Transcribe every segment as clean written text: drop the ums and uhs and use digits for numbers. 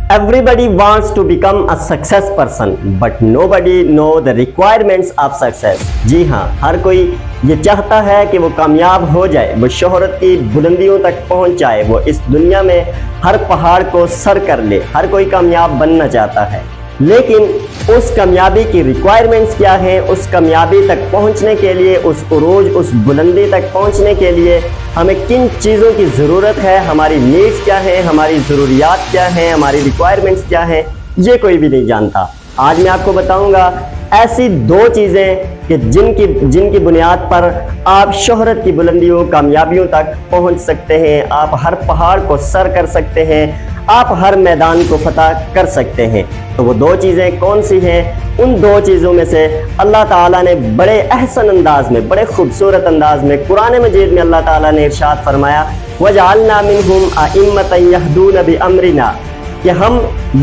Everybody wants to become a success person, but nobody know the requirements of success. जी हाँ, हर कोई ये चाहता है कि वो कामयाब हो जाए, वो शोहरत की बुलंदियों तक पहुंच जाए, वो इस दुनिया में हर पहाड़ को सर कर ले। हर कोई कामयाब बनना चाहता है, लेकिन उस कामयाबी की रिक्वायरमेंट्स क्या है? उस कामयाबी तक पहुंचने के लिए, उस उरूज, उस बुलंदी तक पहुंचने के लिए हमें किन चीज़ों की ज़रूरत है, हमारी नीड्स क्या है, हमारी ज़रूरियात क्या हैं, हमारी रिक्वायरमेंट्स क्या है, ये कोई भी नहीं जानता। आज मैं आपको बताऊंगा ऐसी दो चीज़ें कि जिनकी बुनियाद पर आप शोहरत की बुलंदियों, कामयाबियों तक पहुंच सकते हैं, आप हर पहाड़ को सर कर सकते हैं, आप हर मैदान को फतह कर सकते हैं। तो वो दो चीज़ें कौन सी हैं? उन दो चीज़ों में से अल्लाह ताला ने बड़े अहसन अंदाज में, बड़े खूबसूरत अंदाज में कुरान मजीद में अल्लाह ताला ने इरशाद फरमाया, वजअलना मिनहुम अइम्मतन यहदून बिअमरिना, कि हम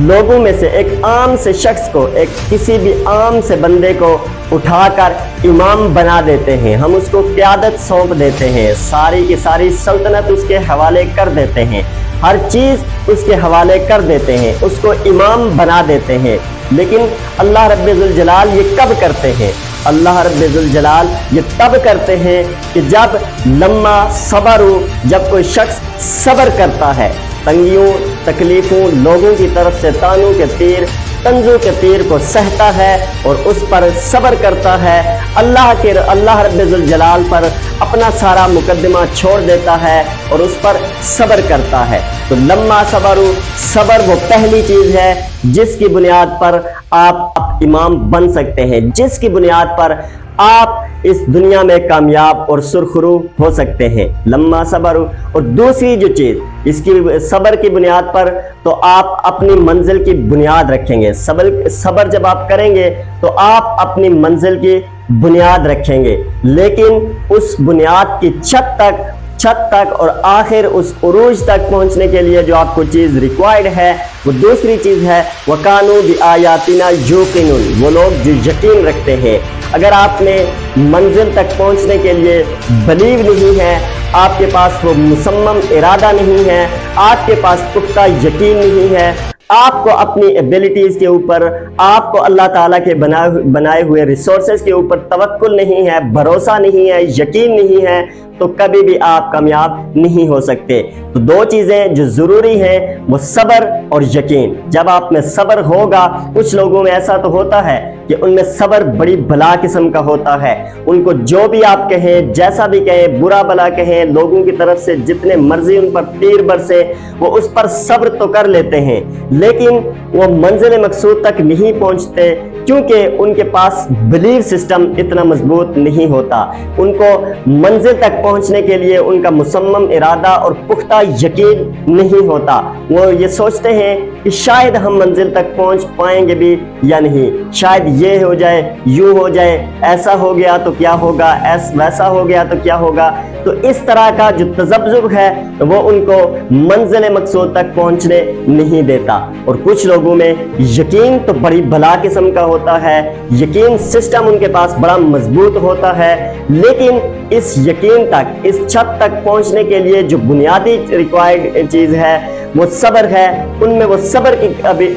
लोगों में से एक आम से शख्स को, एक किसी भी आम से बंदे को उठाकर इमाम बना देते हैं, हम उसको क़यादत सौंप देते हैं, सारी की सारी सल्तनत उसके हवाले कर देते हैं, हर चीज़ उसके हवाले कर देते हैं, उसको इमाम बना देते हैं। लेकिन अल्लाह रब्बुल जलाल ये कब करते हैं? अल्लाह रब्बुल जलाल ये तब करते हैं कि जब लम्मा सब्र, जब कोई शख्स सब्र करता है, तंगियों, तकलीफ़ों, लोगों की तरफ से तानों के तीर, तंजों के तीर को सहता है और उस पर सब्र करता है, अल्लाह रब्बुल जलाल पर अपना सारा मुकद्दमा छोड़ देता है और उस पर सब्र करता है। तो लम्मा सब्र वो पहली चीज़ है जिसकी बुनियाद पर आप इमाम बन सकते हैं, जिसकी बुनियाद पर आप इस दुनिया में कामयाब और सुरखरू हो सकते हैं। लम्मा सब्र। और दूसरी जो चीज़ इसकी सब्र की बुनियाद पर, तो आप अपनी मंजिल की बुनियाद रखेंगे। सब्र जब आप करेंगे तो आप अपनी मंजिल की बुनियाद रखेंगे, लेकिन उस बुनियाद की छत तक और आखिर उस उरूज तक पहुंचने के लिए जो आपको चीज़ रिक्वायर्ड है, वो दूसरी चीज़ है वकानू बिआयातिना यूकिनून, वो लोग जो यकीन रखते हैं। अगर आपने मंजिल तक पहुंचने के लिए बिलीव नहीं है, आपके पास वो मुसम्मम इरादा नहीं है, आपके पास पुख्ता यकीन नहीं है, आपको अपनी एबिलिटीज़ के ऊपर, आपको अल्लाह ताला के बनाए हुए रिसोर्सेज के ऊपर तवक्कुल नहीं है, भरोसा नहीं है, यकीन नहीं है, तो कभी भी आप कामयाब नहीं हो सकते। तो दो चीज़ें जो ज़रूरी हैं वो सब्र और यकीन। जब आप में सब्र होगा, कुछ लोगों में ऐसा तो होता है कि उनमें सब्र बड़ी भला किस्म का होता है, उनको जो भी आप कहें, जैसा भी कहें, बुरा भला कहें, लोगों की तरफ से जितने मर्जी उन पर तीर बरसे, वो उस पर सब्र तो कर लेते हैं, लेकिन वो मंजिल मकसूद तक नहीं पहुंचते, क्योंकि उनके पास बिलीव सिस्टम इतना मजबूत नहीं होता। उनको मंजिल तक पहुंचने के लिए उनका मुसम्मम इरादा और पुख्ता यकीन नहीं होता। वो ये सोचते हैं कि शायद हम मंजिल तक पहुंच पाएंगे भी या नहीं, शायद ये हो जाए, यूं हो जाए, ऐसा हो गया तो क्या होगा, वैसा हो गया तो क्या होगा। तो इस तरह का जो तज़ब्ज़ुब है वो उनको मंजिल मकसूद तक पहुंचने नहीं देता। और कुछ लोगों में यकीन तो बड़ी भला किस्म का होता है, यकीन सिस्टम उनके पास बड़ा मजबूत होता है, लेकिन इस यकीन तक, इस छत तक पहुंचने के लिए जो बुनियादी रिक्वायर्ड चीज़ है वो सब्र है, उनमें वो सब्र की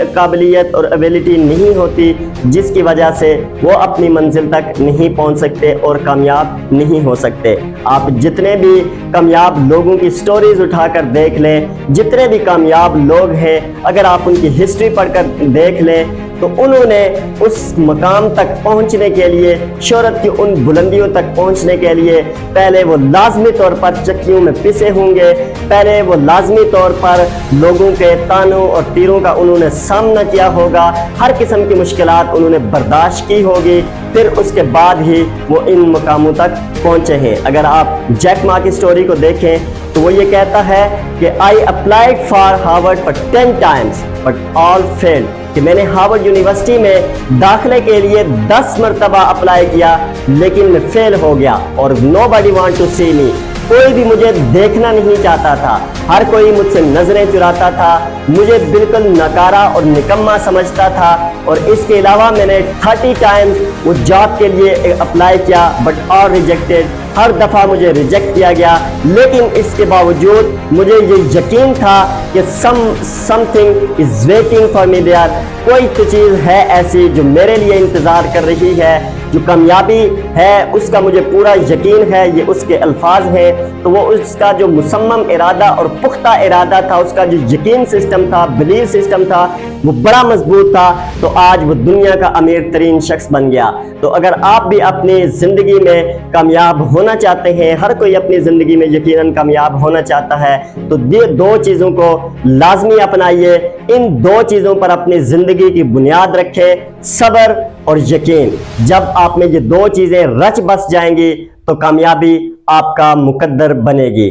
काबिलियत और एबिलिटी नहीं होती, जिसकी वजह से वो अपनी मंजिल तक नहीं पहुंच सकते और कामयाब नहीं हो सकते। आप जितने भी कामयाब लोगों की स्टोरीज उठाकर देख लें, जितने भी कामयाब लोग हैं, अगर आप उनकी हिस्ट्री पढ़कर देख लें, तो उन्होंने उस मकाम तक पहुंचने के लिए, शोहरत की उन बुलंदियों तक पहुंचने के लिए, पहले वो लाजमी तौर पर चक्कियों में पिसे होंगे, पहले वो लाजमी तौर पर लोगों के तानों और तीरों का उन्होंने सामना किया होगा, हर किस्म की मुश्किलात उन्होंने बर्दाश्त की होगी, फिर उसके बाद ही वो इन मकामों तक पहुंचे हैं। अगर आप जैक मा की स्टोरी को देखें तो वो ये कहता है कि I applied for Harvard for 10 times but all failed, कि मैंने हार्वर्ड यूनिवर्सिटी में दाखिले के लिए 10 मरतबा अप्लाई किया, लेकिन मैं फेल हो गया। और नोबडी वांट टू सी मी, कोई भी मुझे देखना नहीं चाहता था, हर कोई मुझसे नजरें चुराता था, मुझे बिल्कुल नकारा और निकम्मा समझता था। और इसके अलावा मैंने 30 टाइम्स उस जॉब के लिए अप्लाई किया बट ऑल रिजेक्टेड, हर दफ़ा मुझे रिजेक्ट किया गया, लेकिन इसके बावजूद मुझे ये यकीन था कि something is waiting for me there, कोई तो चीज़ है ऐसी जो मेरे लिए इंतज़ार कर रही है, जो कामयाबी है उसका मुझे पूरा यकीन है। ये उसके अल्फाज हैं, तो वो उसका जो मुसम्मम इरादा और पुख्ता इरादा था, उसका जो यकीन सिस्टम था, बिलीफ सिस्टम था, वो बड़ा मजबूत था। तो आज वो दुनिया का अमीर तरीन शख्स बन गया। तो अगर आप भी अपनी ज़िंदगी में कामयाब होना चाहते हैं, हर कोई अपनी ज़िंदगी में यकीनन कामयाब होना चाहता है, तो ये दो चीज़ों को लाजमी अपनाइए। इन दो चीज़ों पर अपनी ज़िंदगी की बुनियाद रखें, सब्र और यकीन। जब आप में ये दो चीज़ें रच बस जाएंगी तो कामयाबी आपका मुकद्दर बनेगी।